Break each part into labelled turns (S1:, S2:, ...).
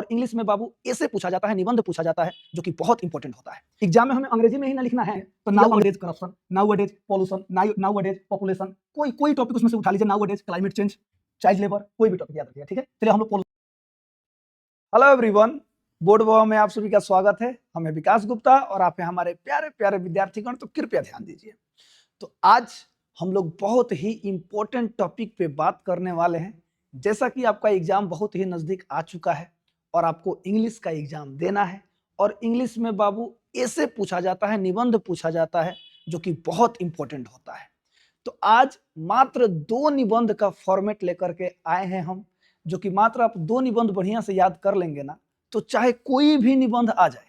S1: और इंग्लिश में बाबू ऐसे पूछा जाता है, निबंध पूछा जाता है जो कि बहुत इंपॉर्टेंट होता है। एग्जाम में हमें अंग्रेजी में ही ना लिखना है, तो नाउ अडेज करप्शन, नाउ अडेज पॉल्यूशन, नाउ अडेज पॉपुलेशन, कोई टॉपिक उसमें से उठा लीजिए, नाउ अडेज क्लाइमेट चेंज, चाइल्ड लेबर, कोई भी टॉपिक याद रखिएगा, ठीक है। चलिए हम लोग हेलो एवरीवन, बोर्ड बॉय में आप सभी का स्वागत है। हम हैं विकास गुप्ता और आप हैं हमारे प्यारे प्यारे विद्यार्थीगण, तो कृपया ध्यान दीजिए। तो आज हम लोग बहुत ही इंपॉर्टेंट टॉपिक पे बात करने वाले हैं। जैसा कि आपका एग्जाम बहुत ही नजदीक आ चुका है और आपको इंग्लिश का एग्जाम देना है, और इंग्लिश में बाबू ऐसे पूछा जाता है, निबंध पूछा जाता है जो कि बहुत इंपॉर्टेंट होता है। तो आज मात्र 2 निबंध का फॉर्मेट लेकर के आए हैं हम, जो कि मात्र आप 2 निबंध बढ़िया से याद कर लेंगे ना, तो चाहे कोई भी निबंध आ जाए,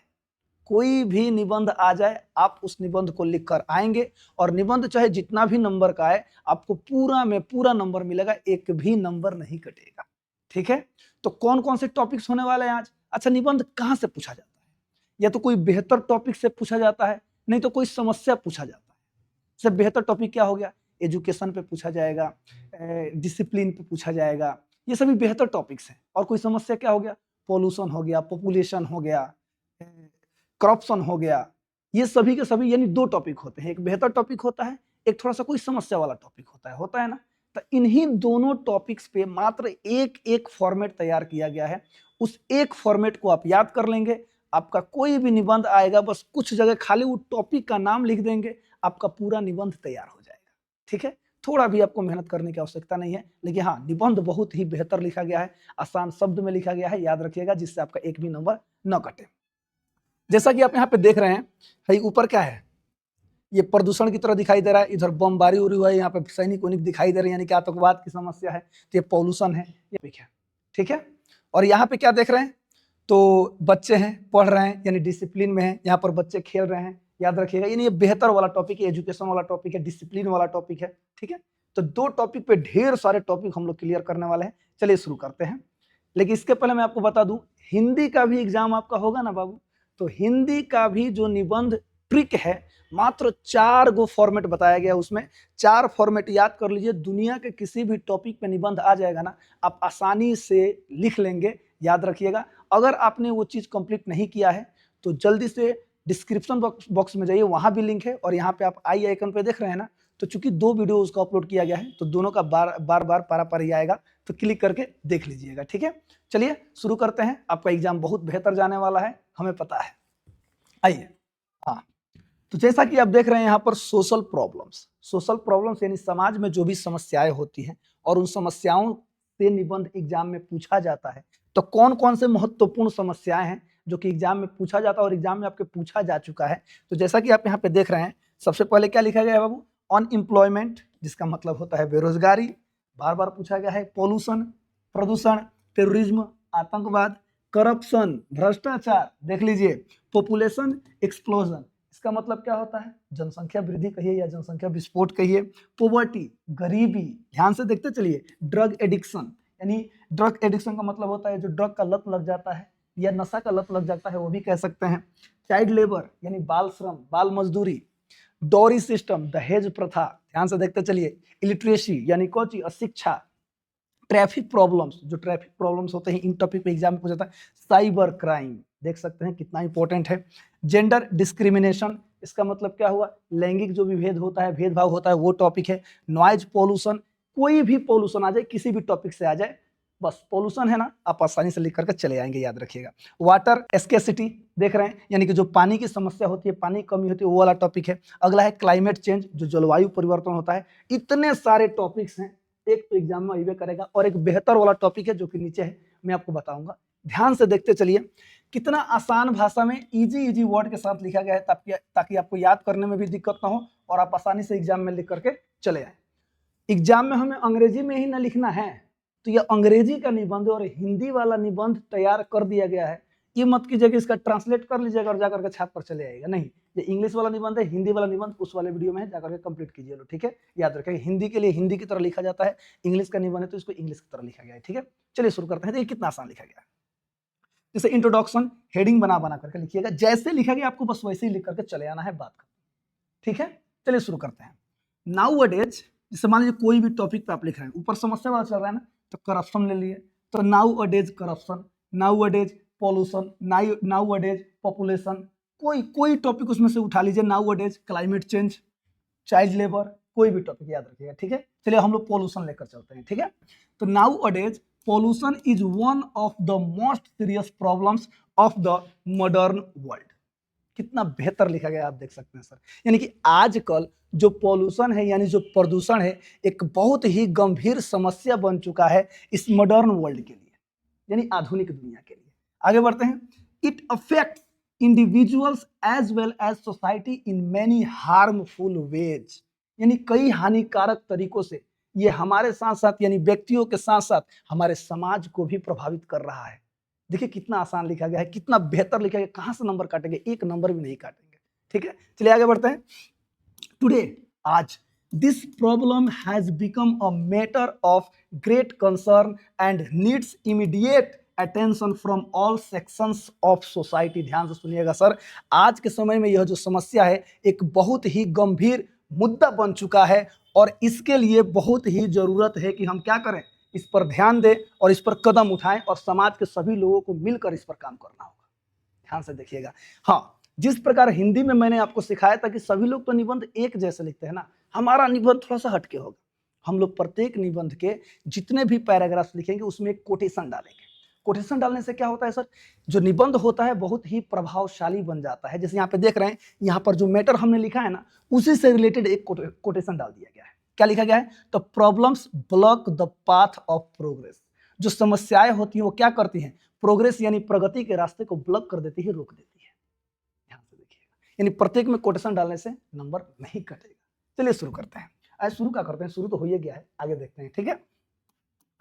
S1: कोई भी निबंध आ जाए, आप उस निबंध को लिख कर आएंगे और निबंध चाहे जितना भी नंबर का आए, आपको पूरा में पूरा नंबर मिलेगा, एक भी नंबर नहीं कटेगा, ठीक है। तो कौन कौन से टॉपिक्स होने वाले हैं आज? अच्छा, निबंध कहाँ से पूछा जाता है? या तो कोई बेहतर टॉपिक से पूछा जाता है, नहीं तो कोई समस्या पूछा जाता है। सबसे बेहतर टॉपिक क्या हो गया? एजुकेशन पे पूछा जाएगा, डिसिप्लिन पे पूछा जाएगा, ये सभी बेहतर टॉपिक्स हैं। और कोई समस्या क्या हो गया? पॉल्यूशन हो गया, पॉपुलेशन हो गया, करप्शन हो गया। ये सभी के सभी यानी 2 टॉपिक होते हैं, एक बेहतर टॉपिक होता है, एक थोड़ा सा कोई समस्या वाला टॉपिक होता है ना। तो इन्हीं दोनों टॉपिक्स पे मात्र एक एक फॉर्मेट तैयार किया गया है। उस एक फॉर्मेट को आप याद कर लेंगे, आपका कोई भी निबंध आएगा, बस कुछ जगह खाली वो टॉपिक का नाम लिख देंगे, आपका पूरा निबंध तैयार हो जाएगा, ठीक है। थोड़ा भी आपको मेहनत करने की आवश्यकता नहीं है, लेकिन हाँ, निबंध बहुत ही बेहतर लिखा गया है, आसान शब्द में लिखा गया है, याद रखिएगा, जिससे आपका एक भी नंबर न कटे। जैसा कि आप यहाँ पे देख रहे हैं, भाई ऊपर क्या है? ये प्रदूषण की तरह दिखाई दे रहा है, इधर बमबारी हो रही है, यहाँ पे सैनिक वैनिक दिखाई दे रहे हैं, यानी कि आतंकवाद की समस्या है। तो ये पॉल्यूशन है, ये ठीक है। और यहाँ पे क्या देख रहे हैं? तो बच्चे हैं, पढ़ रहे हैं, यानी डिसिप्लिन में है। यहाँ पर बच्चे खेल रहे हैं, याद रखिएगा, यानी ये बेहतर वाला टॉपिक है, एजुकेशन वाला टॉपिक है, डिसिप्लिन वाला टॉपिक है, ठीक है। तो 2 टॉपिक पे ढेर सारे टॉपिक हम लोग क्लियर करने वाले हैं। चलिए शुरू करते हैं, लेकिन इसके पहले मैं आपको बता दूं, हिंदी का भी एग्जाम आपका होगा ना बाबू। तो हिंदी का भी जो निबंध ट्रिक है, मात्र 4 गो फॉर्मेट बताया गया, उसमें 4 फॉर्मेट याद कर लीजिए। दुनिया के किसी भी टॉपिक पे निबंध आ जाएगा ना, आप आसानी से लिख लेंगे, याद रखिएगा। अगर आपने वो चीज कंप्लीट नहीं किया है तो जल्दी से डिस्क्रिप्शन बॉक्स में जाइए, वहां भी लिंक है, और यहाँ पे आप आई आइकन पे देख रहे हैं ना, तो चूंकि 2 वीडियो उसका अपलोड किया गया है, तो दोनों का बार बार पारा पारी आएगा, तो क्लिक करके देख लीजिएगा, ठीक है। चलिए शुरू करते हैं, आपका एग्जाम बहुत बेहतर जाने वाला है, हमें पता है। आइए, हाँ, तो जैसा कि आप देख रहे हैं यहाँ पर सोशल प्रॉब्लम्स यानी समाज में जो भी समस्याएं होती हैं, और उन समस्याओं से निबंध एग्जाम में पूछा जाता है। तो कौन कौन से महत्वपूर्ण समस्याएं हैं जो कि एग्जाम में पूछा जाता है और एग्जाम में आपके पूछा जा चुका है? तो जैसा कि आप यहाँ पे देख रहे हैं, सबसे पहले क्या लिखा गया है बाबू? अनएम्प्लॉयमेंट, जिसका मतलब होता है बेरोजगारी, बार बार पूछा गया है। पॉल्यूशन, प्रदूषण, टेररिज्म, आतंकवाद, करप्शन, भ्रष्टाचार, देख लीजिए। पॉपुलेशन एक्सप्लोजन, इसका मतलब क्या होता है? जनसंख्या वृद्धि कहिए या जनसंख्या विस्फोट कहिए। पोवर्टी, गरीबी, ध्यान से देखते चलिए। ड्रग एडिक्शन, यानी ड्रग एडिक्शन का मतलब होता है जो ड्रग का लत लग जाता है या नशा का लत लग जाता है, वो भी कह सकते हैं। चाइल्ड लेबर, यानी बाल श्रम, बाल मजदूरी। डोरी सिस्टम, दहेज प्रथा, ध्यान से देखते चलिए। इलिटरेसी, यानी कोची, अशिक्षा। ट्रैफिक प्रॉब्लम्स, जो ट्रैफिक प्रॉब्लम्स होते हैं, इन टॉपिक पे एग्जाम में पूछा जाता है। साइबर क्राइम, देख सकते हैं कितना इंपॉर्टेंट है। जेंडर डिस्क्रिमिनेशन, इसका मतलब क्या हुआ? लैंगिक जो विभेद होता है, भेदभाव होता है, वो टॉपिक है। नॉइज पोल्यूशन, कोई भी पोल्यूशन आ जाए, किसी भी टॉपिक से आ जाए, बस पोल्यूशन है ना, आप आसानी से लिख करके चले आएंगे, याद रखिएगा। वाटर स्केसिटी, देख रहे हैं, यानी कि जो पानी की समस्या होती है, पानी की कमी होती है, वो वाला टॉपिक है। अगला है क्लाइमेट चेंज, जो जलवायु परिवर्तन होता है। इतने सारे टॉपिक्स हैं, एक तो एग्जाम में अइबे करेगा, और एक बेहतर वाला टॉपिक है जो कि नीचे है, मैं आपको बताऊंगा। ध्यान से देखते चलिए, कितना आसान भाषा में इजी वर्ड के साथ लिखा गया है, ताकि आपको याद करने में भी दिक्कत ना हो और आप आसानी से एग्जाम में लिख करके चले आए। एग्जाम में हमें अंग्रेजी में ही ना लिखना है, तो ये अंग्रेजी का निबंध और हिंदी वाला निबंध तैयार कर दिया गया है। ये मत कीजिएगा इसका ट्रांसलेट कर लीजिएगा और जाकर के छाप पर चले आएगा, नहीं। ये इंग्लिश वाला निबंध है, हिंदी वाला निबंध उस वाले वीडियो में है, जाकर के कंप्लीट कीजिए लो, ठीक है। याद रखें, हिंदी के लिए हिंदी की तरह लिखा जाता है, इंग्लिश का निबंध है तो इसको इंग्लिश की तरह लिखा गया है, ठीक है। चलिए शुरू करते हैं। देखिए कितना आसान लिखा गया है। जैसे इंट्रोडक्शन, हेडिंग बना बना करके लिखिएगा, जैसे लिखा गया आपको बस वैसे ही लिख करके चले आना है, बात कर, ठीक है। चलिए शुरू करते हैं। नाउ अडेज, जैसे मान लीजिए कोई भी टॉपिक पे आप लिख रहे हैं, ऊपर समस्या वाला चल रहा है ना, तो करप्शन ले लिए, तो नाउ अडेज corruption, nowadays pollution, nowadays population, कोई टॉपिक उसमें से उठा लीजिए, nowadays climate change, child labour, कोई भी टॉपिक याद रखिएगा, ठीक है। चलिए हम लोग पॉल्यूशन लेकर चलते हैं, ठीक है। तो nowadays pollution is one of the most serious problems of the modern world. कितना बेहतर लिखा गया आप देख सकते हैं सर। यानी कि आजकल जो पॉल्यूशन है यानी जो प्रदूषण है एक बहुत ही गंभीर समस्या बन चुका है इस मॉडर्न वर्ल्ड के लिए, यानी आधुनिक दुनिया के लिए। आगे बढ़ते हैं। It affects individuals as well as society in many harmful ways, यानी कई हानिकारक तरीकों से ये हमारे साथ साथ यानी व्यक्तियों के साथ साथ हमारे समाज को भी प्रभावित कर रहा है। देखिए कितना आसान लिखा गया है, कितना बेहतर लिखा गया, कहां से नंबर काटेंगे, एक नंबर भी नहीं काटेंगे, ठीक है। चलिए आगे बढ़ते हैं। टुडे, आज, this problem has become a matter of great concern and needs immediate attention from all sections of society. ध्यान से सुनिएगा सर, आज के समय में यह जो समस्या है एक बहुत ही गंभीर मुद्दा बन चुका है और इसके लिए बहुत ही जरूरत है कि हम क्या करें, इस पर ध्यान दें और इस पर कदम उठाएं और समाज के सभी लोगों को मिलकर इस पर काम करना होगा। ध्यान से देखिएगा। हाँ, जिस प्रकार हिंदी में मैंने आपको सिखाया था कि सभी लोग तो निबंध एक जैसे लिखते हैं ना, हमारा निबंध थोड़ा सा हटके होगा। हम लोग प्रत्येक निबंध के जितने भी पैराग्राफ लिखेंगे उसमें एक कोटेशन डालेंगे। कोटेशन डालने से क्या होता है सर, जो निबंध होता है बहुत ही प्रभावशाली बन जाता है। जैसे यहाँ पे देख रहे हैं, यहाँ पर जो मैटर हमने लिखा है ना उसी से रिलेटेड एक कोटेशन डाल दिया गया है। क्या लिखा गया है, तो problems block the path of progress. जो समस्याएं होती हैं वो क्या करती हैं, प्रोग्रेस यानी प्रगति के रास्ते को ब्लॉक कर देती है, रोक देती है। ध्यान से देखिएगा, यानी प्रत्येक में कोटेशन डालने से नंबर नहीं कटेगा। चलिए शुरू करते हैं। आज शुरू क्या करते हैं, शुरू तो हो ही गया है, आगे देखते हैं, ठीक है।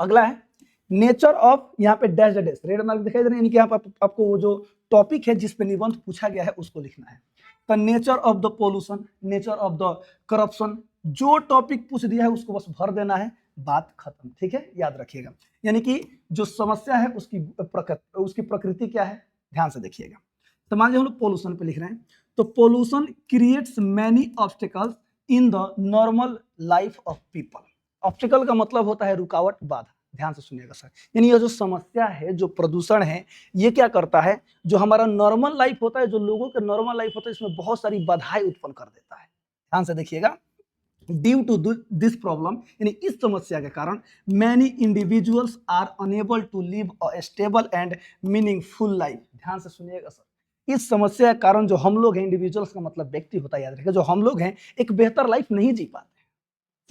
S1: अगला है नेचर ऑफ, यहाँ पे डैश डैश रेड मार्क दिखाई दे रहे हैं, यानी कि यहाँ पर आपको वो जो टॉपिक है जिस पे निबंध पूछा गया है उसको लिखना है। तो nature of the pollution, nature of the corruption, जो टॉपिक पूछ दिया है उसको बस भर देना है, बात खत्म, ठीक है, याद रखिएगा। यानी कि जो समस्या है उसकी प्रकृति क्या है, ध्यान से देखिएगा। तो मान लीजिए हम लोग पोल्यूशन पे लिख रहे हैं, तो pollution creates many obstacles in the normal life of people. Obstacle का मतलब होता है रुकावट, बाधा। ध्यान से सुनिएगा सर, यानी ये जो समस्या है, जो प्रदूषण है, ये क्या करता है, जो हमारा नॉर्मल लाइफ होता है, जो लोगों के नॉर्मल लाइफ होता है, इसमें बहुत सारी बाधाएं उत्पन्न कर देता है। ध्यान से देखिएगा। ड्यू टू दिस प्रॉब्लम, यानी इस समस्या के कारण many individuals are unable to live a stable and meaningful life. ध्यान से सुनिएगा सर, इस समस्या के कारण जो हम लोग हैं, इंडिविजुअल्स का मतलब व्यक्ति होता है, याद रखिएगा, जो हम लोग हैं एक बेहतर लाइफ नहीं जी पाते।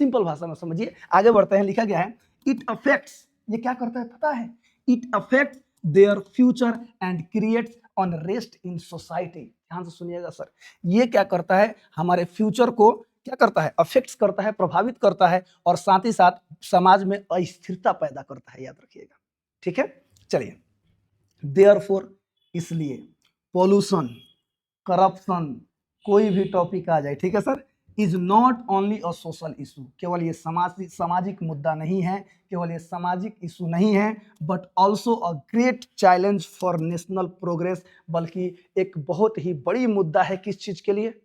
S1: सिंपल भाषा में समझिए, आगे बढ़ते हैं। लिखा गया है इट अफेक्ट्स, ये क्या करता है पता है, it affects their future and creates unrest in society. ध्यान से सुनिएगा सर, ये क्या करता है, हमारे फ्यूचर को क्या करता है, अफेक्ट्स करता है, प्रभावित करता है और साथ ही साथ समाज में अस्थिरता पैदा करता है, याद रखिएगा, ठीक है। चलिए, देयरफॉर, इसलिए, पोल्यूशन, करप्शन, कोई भी टॉपिक आ जाए, ठीक है sir, is not only a social issue, केवल ये सामाजिक मुद्दा नहीं है, केवल ये सामाजिक इशू नहीं है, but also a great challenge for national progress, बल्कि एक बहुत ही बड़ी मुद्दा है किस चीज के लिए,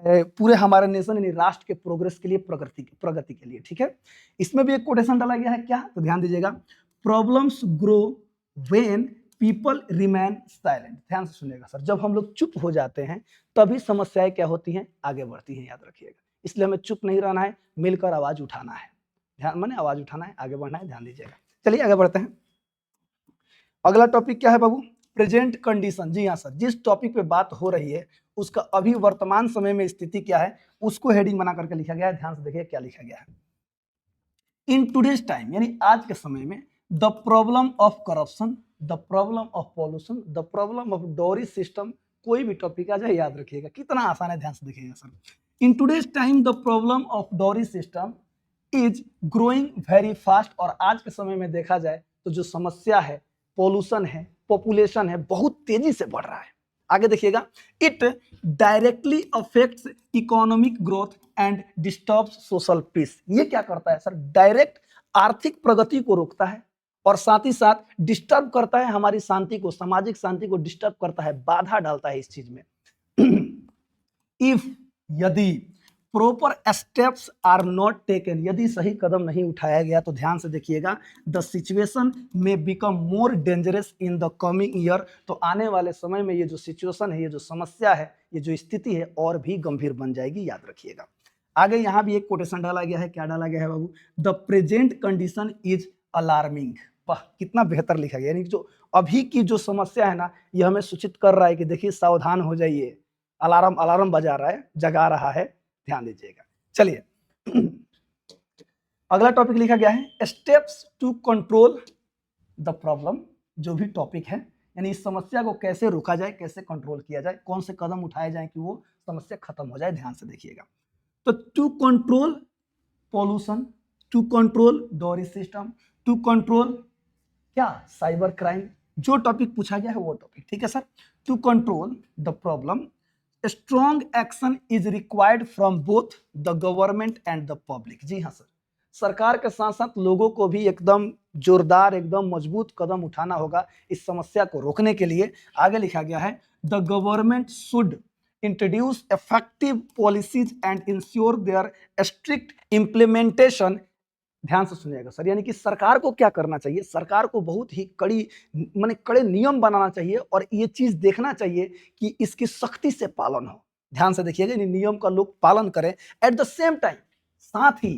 S1: पूरे हमारे नेशन यानी राष्ट्र के प्रोग्रेस के लिए, प्रगति के लिए, ठीक है। इसमें भी एक कोटेशन डाला गया है, क्या, तो ध्यान दीजिएगा, problems grow when people remain silent. ध्यान से सुनिएगा सर, जब हम लोग चुप हो जाते हैं तभी समस्याएं क्या होती हैं, आगे बढ़ती हैं, याद रखिएगा। इसलिए हमें चुप नहीं रहना है, मिलकर आवाज उठाना है, ध्यान माने आवाज उठाना है, आगे बढ़ना है, ध्यान दीजिएगा। चलिए आगे बढ़ते हैं। अगला टॉपिक क्या है बाबू, प्रेजेंट कंडीशन। जी हाँ सर, जिस टॉपिक पे बात हो रही है उसका अभी वर्तमान समय में स्थिति क्या है उसको हेडिंग बना करके लिखा गया है। ध्यान से देखिए क्या लिखा गया है, इन टूडेज टाइम, यानी आज के समय में, the problem of corruption, the problem of pollution, the problem of dowry system, कोई भी टॉपिक आ जाए याद रखिएगा, कितना आसान है, ध्यान से देखिएगा sir. In today's time the problem of dowry system is growing very fast, और आज के समय में देखा जाए तो जो समस्या है, पॉल्यूशन है, पॉपुलेशन है, बहुत तेजी से बढ़ रहा है। आगे देखिएगा, it directly affects economic growth and disturbs social peace. ये क्या करता है सर, डायरेक्ट आर्थिक प्रगति को रोकता है और साथ ही साथ डिस्टर्ब करता है हमारी शांति को, सामाजिक शांति को डिस्टर्ब करता है, बाधा डालता है इस चीज में। इफ, यदि proper steps are not taken, यदि सही कदम नहीं उठाया गया तो ध्यान से देखिएगा, द सिचुएशन में become more dangerous in the coming year, तो आने वाले समय में ये जो सिचुएशन है, ये जो समस्या है, ये जो स्थिति है और भी गंभीर बन जाएगी, याद रखिएगा। आगे यहाँ भी एक कोटेशन डाला गया है, क्या डाला गया है बाबू, the present condition is alarming. वाह, कितना बेहतर लिखा गया, यानी जो अभी की जो समस्या है ना, ये हमें सूचित कर रहा है कि देखिए सावधान हो जाइए, अलार्म अलार्म बजा रहा है, जगा रहा है, ध्यान दीजिएगा। चलिए अगला टॉपिक लिखा गया है steps to control the problem. जो भी टॉपिक है, यानी इस समस्या को कैसे रोका जाए, कैसे कंट्रोल किया जाए, कौन से कदम उठाए जाए कि वो समस्या खत्म हो जाए, ध्यान से देखिएगा। तो to control pollution, to control dowry system, to control क्या, साइबर क्राइम, जो टॉपिक पूछा गया है वो टॉपिक, ठीक है sir. To control the problem strong action is required from both the government and the public. जी हाँ सर, सरकार के साथ साथ लोगों को भी एकदम जोरदार, एकदम मजबूत कदम उठाना होगा इस समस्या को रोकने के लिए। आगे लिखा गया है the government should introduce effective policies and ensure there strict implementation. ध्यान से सुनिएगा सर, यानी कि सरकार को क्या करना चाहिए, सरकार को बहुत ही कड़े नियम बनाना चाहिए और ये चीज देखना चाहिए कि इसकी सख्ती से पालन हो। ध्यान से देखिएगा, नियम का लोग पालन करें। एट द सेम टाइम, साथ ही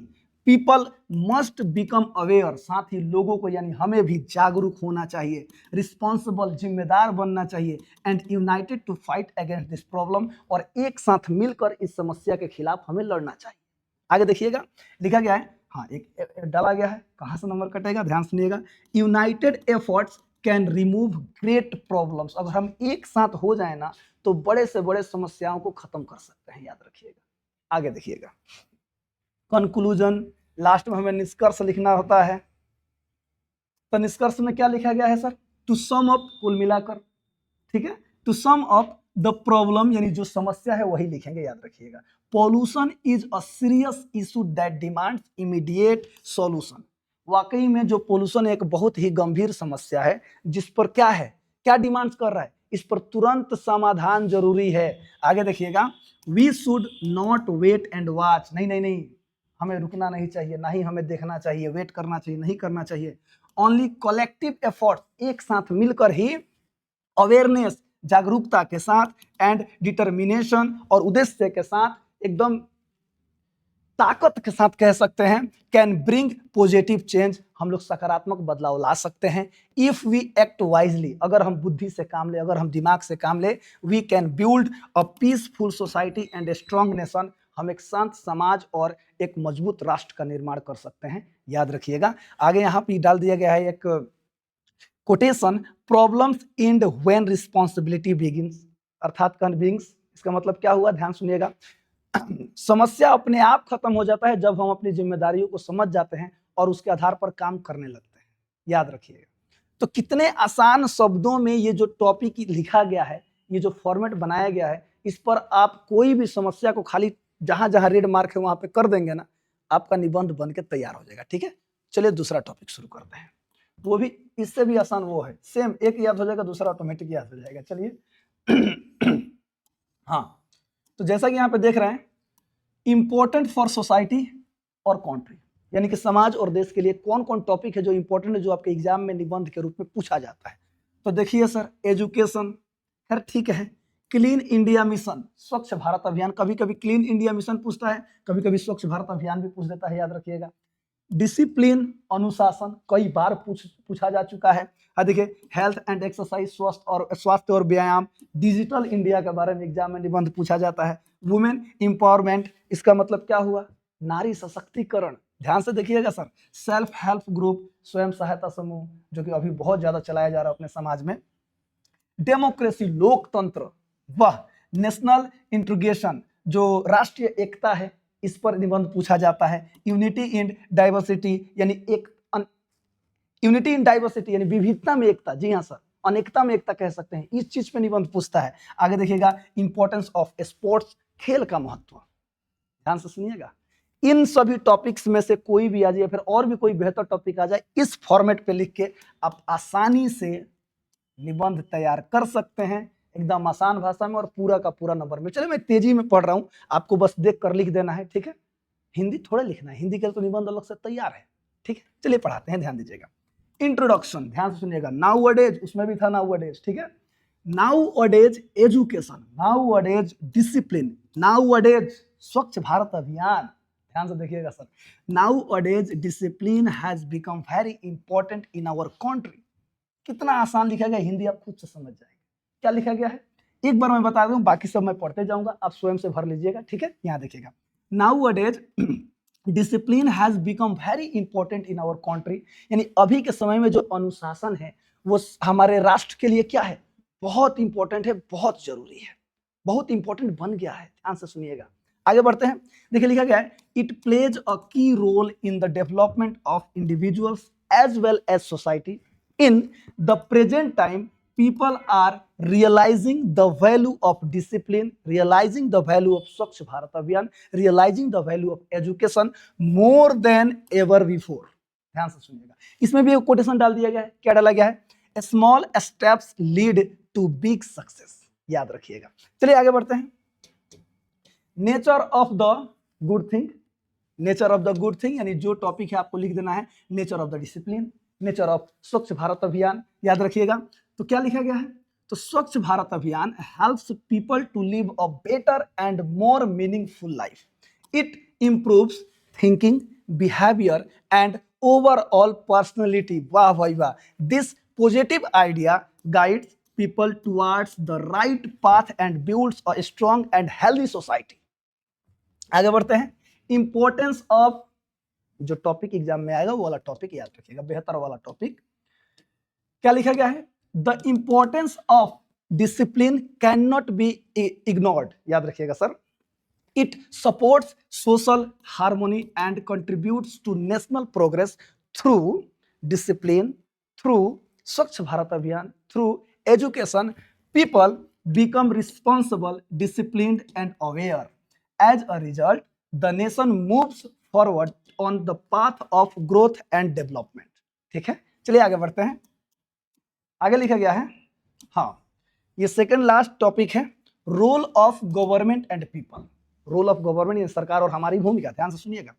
S1: पीपल मस्ट बिकम अवेयर, साथ ही लोगों को यानी हमें भी जागरूक होना चाहिए, रिस्पॉन्सिबल, जिम्मेदार बनना चाहिए, and united to fight against this problem, और एक साथ मिलकर इस समस्या के खिलाफ हमें लड़ना चाहिए। आगे देखिएगा, लिखा गया है, हाँ एक डाला गया है, कहाँ से नंबर कटेगा, ध्यान सुनिएगा, United efforts can remove great problems. अगर हम एक साथ हो जाए ना तो बड़े से बड़े समस्याओं को खत्म कर सकते हैं, याद रखिएगा। आगे देखिएगा, कंक्लूजन, लास्ट में हमें निष्कर्ष लिखना होता है। तो निष्कर्ष में क्या लिखा गया है सर, टू सम अप, कुल मिलाकर, ठीक है, to sum up the problem, यानी जो समस्या है वही लिखेंगे, याद रखिएगा। Pollution is a serious issue that demands immediate solution. वाकई में जो पॉल्यूशन एक बहुत ही गंभीर समस्या है, जिस पर क्या है, क्या डिमांड्स कर रहा है, इस पर तुरंत समाधान जरूरी है। आगे देखिएगा, we should not wait and watch, नहीं नहीं नहीं, हमें रुकना नहीं चाहिए, ना ही हमें देखना चाहिए, वेट करना चाहिए, नहीं करना चाहिए। ओनली कलेक्टिव एफर्ट, एक साथ मिलकर ही, अवेयरनेस, जागरूकता के साथ, एंड डिटर्मिनेशन, और उद्देश्य के साथ, एकदम ताकत के साथ कह सकते हैं, कैन ब्रिंग पॉजिटिव चेंज, हम लोग सकारात्मक बदलाव ला सकते हैं। इफ वी एक्ट वाइजली, अगर हम बुद्धि से काम ले, अगर हम दिमाग से काम ले, we can build a peaceful society and a strong nation, हम एक शांत समाज और एक मजबूत राष्ट्र का निर्माण कर सकते हैं, याद रखिएगा। आगे यहाँ पे डाल दिया गया है एक quotation, problems and when responsibility begins, अर्थात कन्विंस, इसका मतलब क्या हुआ, ध्यान सुनिएगा, समस्या अपने आप खत्म हो जाता है जब हम अपनी जिम्मेदारियों को समझ जाते हैं और उसके आधार पर काम करने लगते हैं, याद रखिएगा। तो कितने आसान शब्दों में ये जो टॉपिक लिखा गया है, ये जो फॉर्मेट बनाया गया है, इस पर आप कोई भी समस्या को खाली जहां जहां रेड मार्क है वहां पे कर देंगे ना, आपका निबंध बन के तैयार हो जाएगा, ठीक है। चलिए दूसरा टॉपिक शुरू करते हैं, वो भी इससे भी आसान, वो है सेम, एक याद हो जाएगा, दूसरा ऑटोमेटिक याद हो जाएगा। चलिए हाँ, तो जैसा कि यहाँ पे देख रहे हैं, इंपॉर्टेंट फॉर सोसाइटी और कंट्री, यानी कि समाज और देश के लिए कौन कौन टॉपिक है जो इंपॉर्टेंट है, जो आपके एग्जाम में निबंध के रूप में पूछा जाता है। तो देखिए सर, एजुकेशन, खैर ठीक है, क्लीन इंडिया मिशन, स्वच्छ भारत अभियान, कभी कभी क्लीन इंडिया मिशन पूछता है, कभी कभी स्वच्छ भारत अभियान भी पूछ देता है, याद रखिएगा। डिसिप्लिन, अनुशासन, कई बार पूछा जा चुका है। देखिए, हेल्थ एंड एक्सरसाइज, स्वास्थ्य और व्यायाम, डिजिटल इंडिया के बारे में एग्जाम में निबंध पूछा जाता है। वुमेन एम्पावरमेंट, इसका मतलब क्या हुआ, नारी सशक्तिकरण, ध्यान से देखिएगा सर। सेल्फ हेल्प ग्रुप, स्वयं सहायता समूह, जो कि अभी बहुत ज्यादा चलाया जा रहा है अपने समाज में। डेमोक्रेसी, लोकतंत्र, वह नेशनल इंटीग्रेशन, जो राष्ट्रीय एकता है, इस पर निबंध पूछा जाता है। यूनिटी इन डाइवर्सिटी, यानी यूनिटी इन डाइवर्सिटी यानी विविधता में एकता, जी हाँ सर, अनेकता में एकता कह सकते हैं, इस चीज पे निबंध पूछता है। आगे देखिएगा, इंपॉर्टेंस ऑफ स्पोर्ट्स, खेल का महत्व, ध्यान से सुनिएगा। इन सभी टॉपिक्स में से कोई भी आ जाए, फिर और भी कोई बेहतर टॉपिक आ जाए, इस फॉर्मेट पे लिख के आप आसानी से निबंध तैयार कर सकते हैं, एकदम आसान भाषा में और पूरा का पूरा नंबर में। चलिए मैं तेजी में पढ़ रहा हूँ, आपको बस देख कर लिख देना है, ठीक है। हिंदी थोड़ा लिखना है, हिंदी के तो निबंध अलग से तैयार है, ठीक है। चलिए पढ़ाते हैं, ध्यान दीजिएगा। इंट्रोडक्शन, ध्यान से सुनिएगा। नाउअडेज, उसमें भी था नाउअडेज, ठीक है। Nowadays education, nowadays discipline, nowadays Swachh Bharat Abhiyan, ध्यान से देखिएगा sir. Nowadays discipline has become very important in our country. कितना आसान लिखा गया, हिंदी आप खुद से समझ जाएंगे क्या लिखा गया है। एक बार मैं बता दूं, बाकी सब मैं पढ़ते जाऊंगा, आप स्वयं से भर लीजिएगा, ठीक है। यहाँ देखिएगा, nowadays discipline has become very important in our country, यानी अभी के समय में जो अनुशासन है वो हमारे राष्ट्र के लिए क्या है, बहुत इंपॉर्टेंट है, बहुत जरूरी है, बहुत इंपॉर्टेंट बन गया है। ध्यान से सुनिएगा, आगे बढ़ते हैं। देखिए लिखा गया है, it plays a key role in the development of individuals as well as society. In the present time people are realizing the value of discipline, realizing the value of Swachh Bharat Abhiyan, realizing the value of education more than ever before। ध्यान से सुनिएगा, इसमें भी एक quotation डाल दिया गया है। क्या डाला गया है, small steps lead to big success, याद रखिएगा। चलिए आगे बढ़ते हैं। Nature of the good thing, nature of the good thing यानी जो टॉपिक है आपको लिख देना है, nature of the discipline, nature of Swachh Bharat अभियान, याद रखिएगा। तो क्या लिखा गया है, तो Swachh Bharat Abhiyan helps people to live a better and more meaningful life. It improves thinking, behaviour and overall personality. वाह भाई वाह, this positive idea guides people towards the right path and builds a strong and healthy society. आगे बढ़ते हैं। Importance of, जो topic exam में आएगा वो वाला टॉपिक याद रखिएगा, बेहतर वाला टॉपिक। क्या लिखा गया है, the importance of discipline can not be ignored, याद रखिएगा sir. It supports social harmony and contributes to national progress through discipline, through Swachh Bharat Abhiyan, through education people become responsible, disciplined and aware. As a result, the nation moves forward on the path of growth and development। ठीक है, चलिए आगे बढ़ते हैं। आगे लिखा गया है, हाँ ये सेकंड लास्ट टॉपिक है, role of government and people. Role of government, सरकार और हमारी भूमिका, ध्यान से सुनिएगा।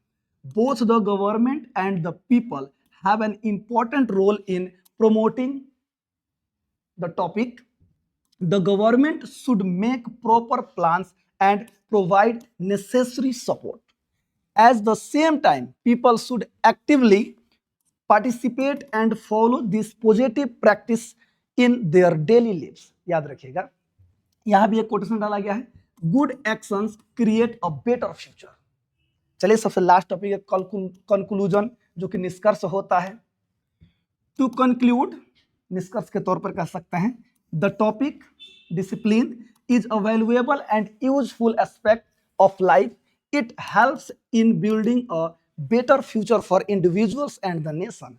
S1: Both the government and the people have an important role in promoting the topic. The government should make proper plans and provide necessary support. At the same time, people should actively participate and follow this positive practice in their daily lives। याद रखिएगा, यहां भी एक quotation डाला गया है, good actions create a better future. चलिए सबसे लास्ट टॉपिक है कंक्लूजन, जो कि निष्कर्ष होता है। टू कंक्लूड, निष्कर्ष के तौर पर कह सकते हैं, the topic discipline is a valuable and useful aspect of life. It helps in building a better future for individuals and the nation.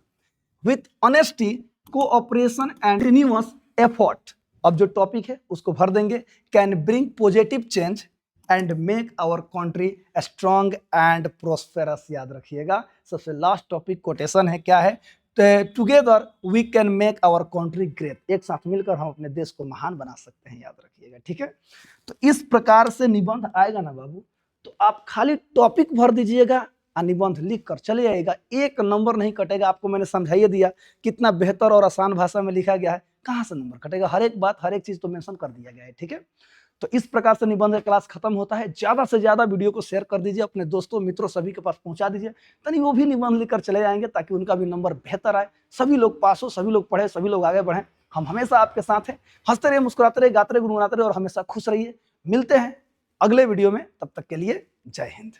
S1: With honesty, cooperation and continuous effort, अब जो topic है उसको भर देंगे, can bring positive change and make our country strong and prosperous। याद रखिएगा, सबसे last topic quotation है, क्या है, together we can make our country great. एक साथ मिलकर हम अपने देश को महान बना सकते हैं, याद रखिएगा, ठीक है। तो इस प्रकार से निबंध आएगा ना बाबू, तो आप खाली टॉपिक भर दीजिएगा और निबंध लिख कर चले आइएगा, एक नंबर नहीं कटेगा। आपको मैंने समझाइए दिया कितना बेहतर और आसान भाषा में लिखा गया है, कहाँ से नंबर कटेगा, हर एक बात हर एक चीज तो मेंशन कर दिया गया है, ठीक है। तो इस प्रकार से निबंध क्लास खत्म होता है। ज्यादा से ज्यादा वीडियो को शेयर कर दीजिए, अपने दोस्तों मित्रों सभी के पास पहुंचा दीजिए, तभी वो भी निबंध लेकर चले जाएंगे, ताकि उनका भी नंबर बेहतर आए, सभी लोग पास हो, सभी लोग पढ़े, सभी लोग आगे बढ़ें। हम हमेशा आपके साथ हैं, हंसते रहिए, मुस्कुराते रहिए, गाते रहिए, गुनगुनाते रहिए और हमेशा खुश रहिए। मिलते हैं अगले वीडियो में, तब तक के लिए जय हिंद।